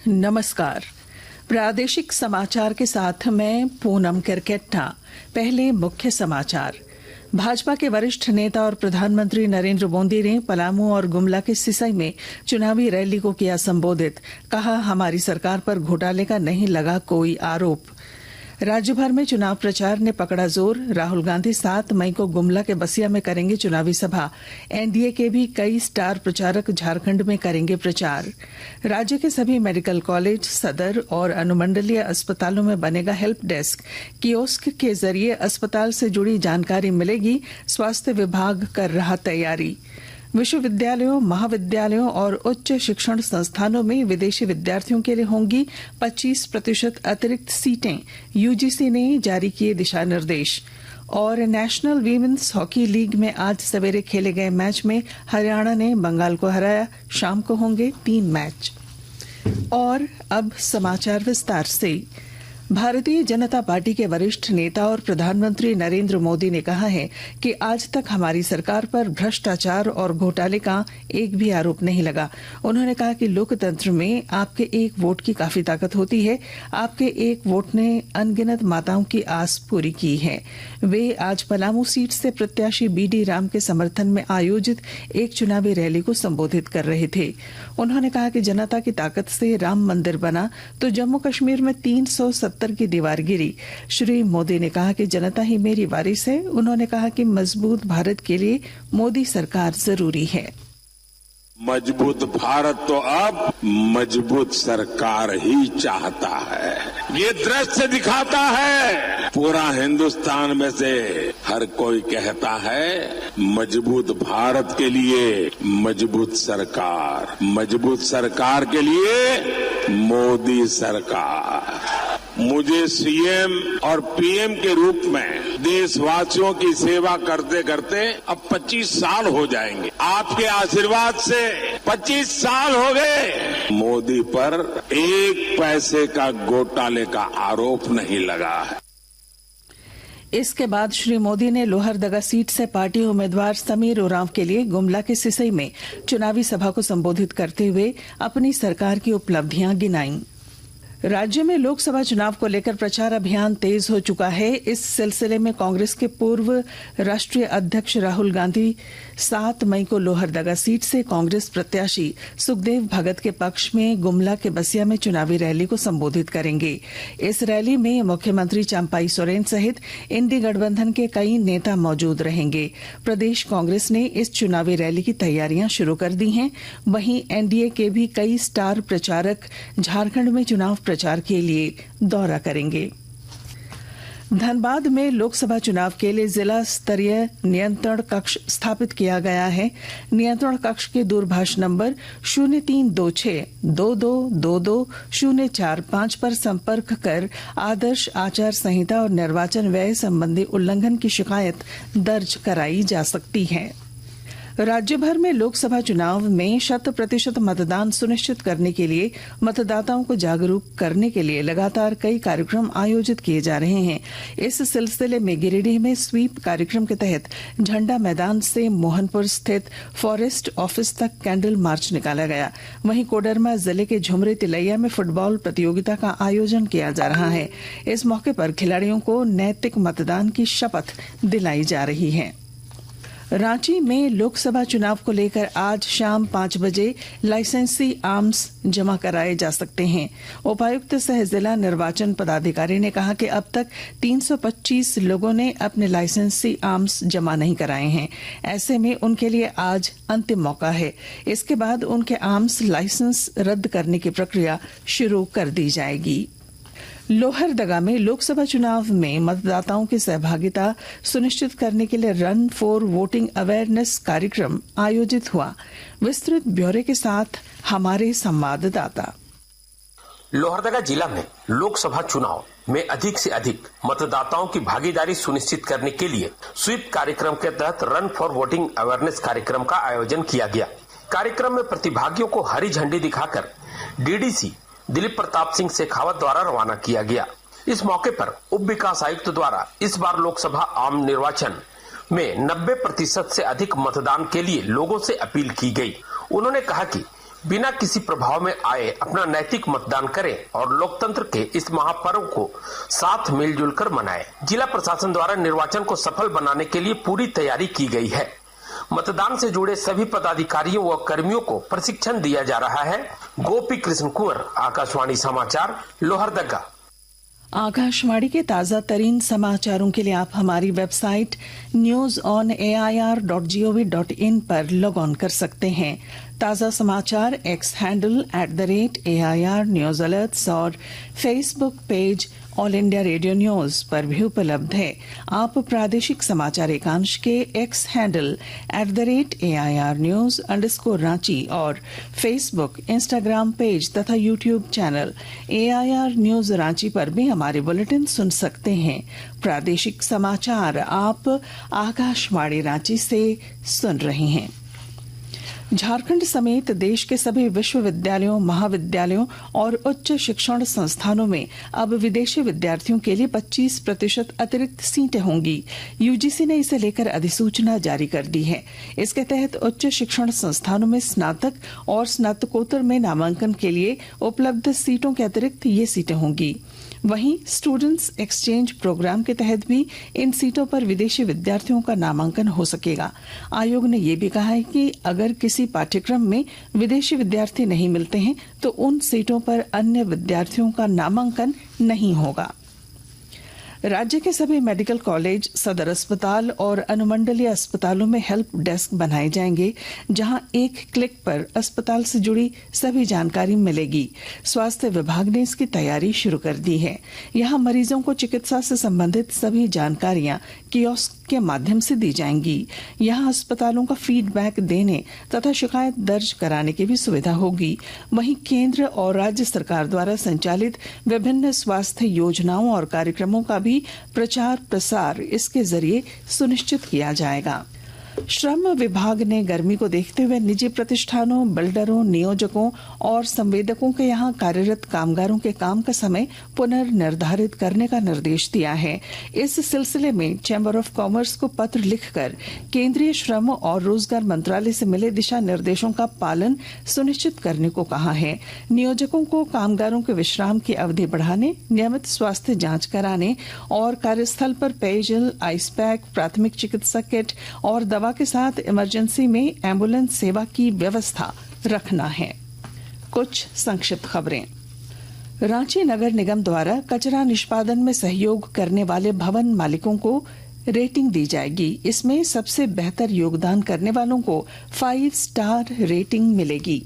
नमस्कार। प्रादेशिक समाचार के साथ मैं पूनम किरकेट्टा। पहले मुख्य समाचार। भाजपा के वरिष्ठ नेता और प्रधानमंत्री नरेंद्र मोदी ने पलामू और गुमला के सिसई में चुनावी रैली को किया संबोधित। कहा, हमारी सरकार पर घोटाले का नहीं लगा कोई आरोप। राज्य भर में चुनाव प्रचार ने पकड़ा जोर। राहुल गांधी 7 मई को गुमला के बसिया में करेंगे चुनावी सभा। एनडीए के भी कई स्टार प्रचारक झारखंड में करेंगे प्रचार। राज्य के सभी मेडिकल कॉलेज, सदर और अनुमंडलीय अस्पतालों में बनेगा हेल्प डेस्क। कियोस्क के जरिए अस्पताल से जुड़ी जानकारी मिलेगी। स्वास्थ्य विभाग कर रहा तैयारी। विश्वविद्यालयों, महाविद्यालयों और उच्च शिक्षण संस्थानों में विदेशी विद्यार्थियों के लिए होंगी 25% अतिरिक्त सीटें। यूजीसी ने जारी किए दिशा निर्देश। और नेशनल वीमेंस हॉकी लीग में आज सवेरे खेले गए मैच में हरियाणा ने बंगाल को हराया। शाम को होंगे 3 मैच। और अब समाचार विस्तार से। भारतीय जनता पार्टी के वरिष्ठ नेता और प्रधानमंत्री नरेंद्र मोदी ने कहा है कि आज तक हमारी सरकार पर भ्रष्टाचार और घोटाले का एक भी आरोप नहीं लगा। उन्होंने कहा कि लोकतंत्र में आपके एक वोट की काफी ताकत होती है। आपके एक वोट ने अनगिनत माताओं की आस पूरी की है। वे आज पलामू सीट से प्रत्याशी बीडी राम के समर्थन में आयोजित एक चुनावी रैली को संबोधित कर रहे थे। उन्होंने कहा कि जनता की ताकत से राम मंदिर बना तो जम्मू कश्मीर में 370 की दीवार गिरी। श्री मोदी ने कहा कि जनता ही मेरी वारिस है। उन्होंने कहा कि मजबूत भारत के लिए मोदी सरकार जरूरी है। मजबूत भारत तो अब मजबूत सरकार ही चाहता है। ये दृश्य दिखाता है पूरा हिंदुस्तान में से हर कोई कहता है मजबूत भारत के लिए मजबूत सरकार के लिए मोदी सरकार। मुझे सीएम और पीएम के रूप में देशवासियों की सेवा करते करते अब 25 साल हो जाएंगे। आपके आशीर्वाद से 25 साल हो गए। मोदी पर एक पैसे का घोटाले का आरोप नहीं लगा है। इसके बाद श्री मोदी ने लोहरदगा सीट से पार्टी उम्मीदवार समीर उरांव के लिए गुमला के सिसई में चुनावी सभा को संबोधित करते हुए अपनी सरकार की उपलब्धियां गिनाई। राज्य में लोकसभा चुनाव को लेकर प्रचार अभियान तेज हो चुका है। इस सिलसिले में कांग्रेस के पूर्व राष्ट्रीय अध्यक्ष राहुल गांधी 7 मई को लोहरदगा सीट से कांग्रेस प्रत्याशी सुखदेव भगत के पक्ष में गुमला के बसिया में चुनावी रैली को संबोधित करेंगे। इस रैली में मुख्यमंत्री चंपाई सोरेन सहित इंडी गठबंधन के कई नेता मौजूद रहेंगे। प्रदेश कांग्रेस ने इस चुनावी रैली की तैयारियां शुरू कर दी हैं। वहीं एनडीए के भी कई स्टार प्रचारक झारखंड में चुनाव प्रचार के लिए दौरा करेंगे। धनबाद में लोकसभा चुनाव के लिए जिला स्तरीय नियंत्रण कक्ष स्थापित किया गया है। नियंत्रण कक्ष के दूरभाष नंबर 03262222 पर संपर्क कर आदर्श आचार संहिता और निर्वाचन व्यय संबंधी उल्लंघन की शिकायत दर्ज कराई जा सकती है। राज्य भर में लोकसभा चुनाव में 100% मतदान सुनिश्चित करने के लिए मतदाताओं को जागरूक करने के लिए लगातार कई कार्यक्रम आयोजित किए जा रहे हैं। इस सिलसिले में गिरिडीह में स्वीप कार्यक्रम के तहत झंडा मैदान से मोहनपुर स्थित फॉरेस्ट ऑफिस तक कैंडल मार्च निकाला गया। वहीं कोडरमा जिले के झुमरी तिलैया में फुटबॉल प्रतियोगिता का आयोजन किया जा रहा है। इस मौके पर खिलाड़ियों को नैतिक मतदान की शपथ दिलाई जा रही है। रांची में लोकसभा चुनाव को लेकर आज शाम 5 बजे लाइसेंसी आर्म्स जमा कराए जा सकते हैं। उपायुक्त सह जिला निर्वाचन पदाधिकारी ने कहा कि अब तक 325 लोगों ने अपने लाइसेंसी आर्म्स जमा नहीं कराए हैं। ऐसे में उनके लिए आज अंतिम मौका है। इसके बाद उनके आर्म्स लाइसेंस रद्द करने की प्रक्रिया शुरू कर दी जाएगी। लोहरदगा में लोकसभा चुनाव में मतदाताओं की सहभागिता सुनिश्चित करने के लिए रन फॉर वोटिंग अवेयरनेस कार्यक्रम आयोजित हुआ। विस्तृत ब्यौरे के साथ हमारे संवाददाता। लोहरदगा जिला में लोकसभा चुनाव में अधिक से अधिक मतदाताओं की भागीदारी सुनिश्चित करने के लिए स्वीप कार्यक्रम के तहत रन फॉर वोटिंग अवेयरनेस कार्यक्रम का आयोजन किया गया। कार्यक्रम में प्रतिभागियों को हरी झंडी दिखाकर डीडीसी दिलीप प्रताप सिंह शेखावत द्वारा रवाना किया गया। इस मौके पर उप विकास आयुक्त द्वारा इस बार लोकसभा आम निर्वाचन में 90% से अधिक मतदान के लिए लोगों से अपील की गई। उन्होंने कहा कि बिना किसी प्रभाव में आए अपना नैतिक मतदान करें और लोकतंत्र के इस महापर्व को साथ मिलजुल कर मनाएं। जिला प्रशासन द्वारा निर्वाचन को सफल बनाने के लिए पूरी तैयारी की गई है। मतदान से जुड़े सभी पदाधिकारियों व कर्मियों को प्रशिक्षण दिया जा रहा है। गोपी कृष्ण कुंवर, आकाशवाणी समाचार, लोहरदगा। आकाशवाणी के ताजा तरीन समाचारों के लिए आप हमारी वेबसाइट newsonair.gov.in पर लॉग ऑन कर सकते हैं। ताजा समाचार X handle @AIR news alerts और Facebook page All India Radio news पर भी उपलब्ध है। आप प्रादेशिक समाचार एकांश के एक्स हैंडल @AIR न्यूज_रांची और फेसबुक, इंस्टाग्राम पेज तथा YouTube channel AIR news Ranchi पर भी हमारे बुलेटिन सुन सकते हैं। प्रादेशिक समाचार आप आकाशवाणी रांची से सुन रहे हैं। झारखंड समेत देश के सभी विश्वविद्यालयों, महाविद्यालयों और उच्च शिक्षण संस्थानों में अब विदेशी विद्यार्थियों के लिए 25% अतिरिक्त सीटें होंगी। यूजीसी ने इसे लेकर अधिसूचना जारी कर दी है। इसके तहत उच्च शिक्षण संस्थानों में स्नातक और स्नातकोत्तर में नामांकन के लिए उपलब्ध सीटों के अतिरिक्त ये सीटें होंगी। वहीं स्टूडेंट्स एक्सचेंज प्रोग्राम के तहत भी इन सीटों पर विदेशी विद्यार्थियों का नामांकन हो सकेगा। आयोग ने यह भी कहा है कि अगर किसी पाठ्यक्रम में विदेशी विद्यार्थी नहीं मिलते हैं तो उन सीटों पर अन्य विद्यार्थियों का नामांकन नहीं होगा। राज्य के सभी मेडिकल कॉलेज, सदर अस्पताल और अनुमंडलीय अस्पतालों में हेल्प डेस्क बनाए जाएंगे, जहां एक क्लिक पर अस्पताल से जुड़ी सभी जानकारी मिलेगी। स्वास्थ्य विभाग ने इसकी तैयारी शुरू कर दी है। यहां मरीजों को चिकित्सा से संबंधित सभी जानकारियां कियोस्क के माध्यम से दी जाएंगी। यहां अस्पतालों का फीडबैक देने तथा शिकायत दर्ज कराने की भी सुविधा होगी। वहीं केंद्र और राज्य सरकार द्वारा संचालित विभिन्न स्वास्थ्य योजनाओं और कार्यक्रमों का भी प्रचार प्रसार इसके जरिए सुनिश्चित किया जाएगा। श्रम विभाग ने गर्मी को देखते हुए निजी प्रतिष्ठानों, बिल्डरों, नियोजकों और संवेदकों के यहां कार्यरत कामगारों के काम का समय पुनर्निर्धारित करने का निर्देश दिया है। इस सिलसिले में चैम्बर ऑफ कॉमर्स को पत्र लिखकर केंद्रीय श्रम और रोजगार मंत्रालय से मिले दिशा निर्देशों का पालन सुनिश्चित करने को कहा है। नियोजकों को कामगारों के विश्राम की अवधि बढ़ाने, नियमित स्वास्थ्य जांच कराने और कार्यस्थल पर पेयजल, आइस पैक, प्राथमिक चिकित्सा किट और दवा के साथ इमरजेंसी में एम्बुलेंस सेवा की व्यवस्था रखना है। कुछ संक्षिप्त खबरें। रांची नगर निगम द्वारा कचरा निष्पादन में सहयोग करने वाले भवन मालिकों को रेटिंग दी जाएगी। इसमें सबसे बेहतर योगदान करने वालों को 5 स्टार रेटिंग मिलेगी।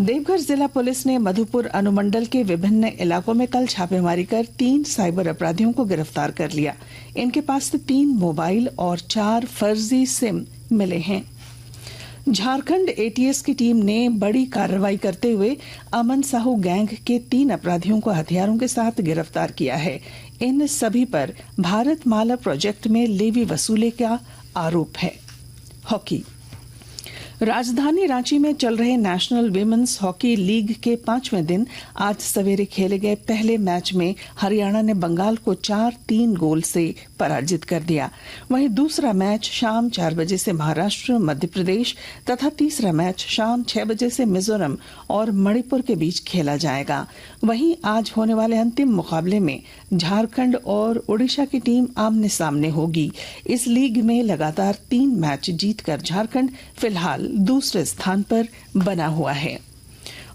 देवघर जिला पुलिस ने मधुपुर अनुमंडल के विभिन्न इलाकों में कल छापेमारी कर 3 साइबर अपराधियों को गिरफ्तार कर लिया। इनके पास से 3 मोबाइल और 4 फर्जी सिम मिले हैं। झारखंड एटीएस की टीम ने बड़ी कार्रवाई करते हुए अमन साहू गैंग के 3 अपराधियों को हथियारों के साथ गिरफ्तार किया है। इन सभी पर भारत माला प्रोजेक्ट में लेवी वसूले का आरोप है। हॉकी। राजधानी रांची में चल रहे नेशनल विमेंस हॉकी लीग के 5वें दिन आज सवेरे खेले गए पहले मैच में हरियाणा ने बंगाल को 4-3 गोल से पराजित कर दिया। वहीं दूसरा मैच शाम 4 बजे से महाराष्ट्र, मध्य प्रदेश तथा तीसरा मैच शाम 6 बजे से मिजोरम और मणिपुर के बीच खेला जाएगा। वहीं आज होने वाले अंतिम मुकाबले में झारखंड और ओडिशा की टीम आमने सामने होगी। इस लीग में लगातार 3 मैच जीतकर झारखंड फिलहाल दूसरे स्थान पर बना हुआ है।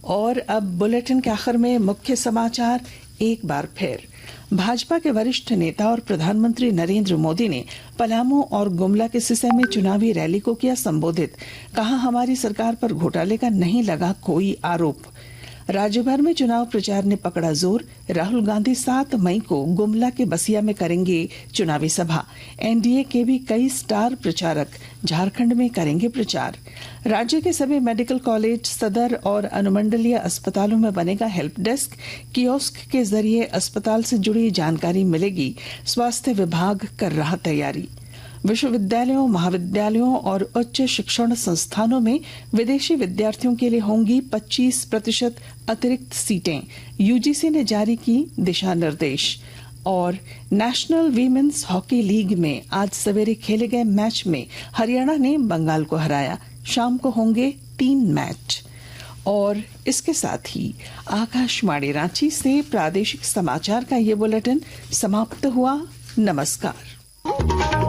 और अब बुलेटिन के आखिर में मुख्य समाचार एक बार फिर। भाजपा के वरिष्ठ नेता और प्रधानमंत्री नरेंद्र मोदी ने पलामू और गुमला के सिसई में चुनावी रैली को किया संबोधित। कहा, हमारी सरकार पर घोटाले का नहीं लगा कोई आरोप। राज्य भर में चुनाव प्रचार ने पकड़ा जोर। राहुल गांधी 7 मई को गुमला के बसिया में करेंगे चुनावी सभा। एनडीए के भी कई स्टार प्रचारक झारखंड में करेंगे प्रचार। राज्य के सभी मेडिकल कॉलेज, सदर और अनुमंडलीय अस्पतालों में बनेगा हेल्प डेस्क। कियोस्क के जरिए अस्पताल से जुड़ी जानकारी मिलेगी। स्वास्थ्य विभाग कर रहा तैयारी। विश्वविद्यालयों, महाविद्यालयों और उच्च शिक्षण संस्थानों में विदेशी विद्यार्थियों के लिए होंगी 25% अतिरिक्त सीटें। यूजीसी ने जारी की दिशा निर्देश। और नेशनल वीमेंस हॉकी लीग में आज सवेरे खेले गए मैच में हरियाणा ने बंगाल को हराया। शाम को होंगे 3 मैच। और इसके साथ ही आकाशवाणी रांची से प्रादेशिक समाचार का ये बुलेटिन समाप्त हुआ। नमस्कार।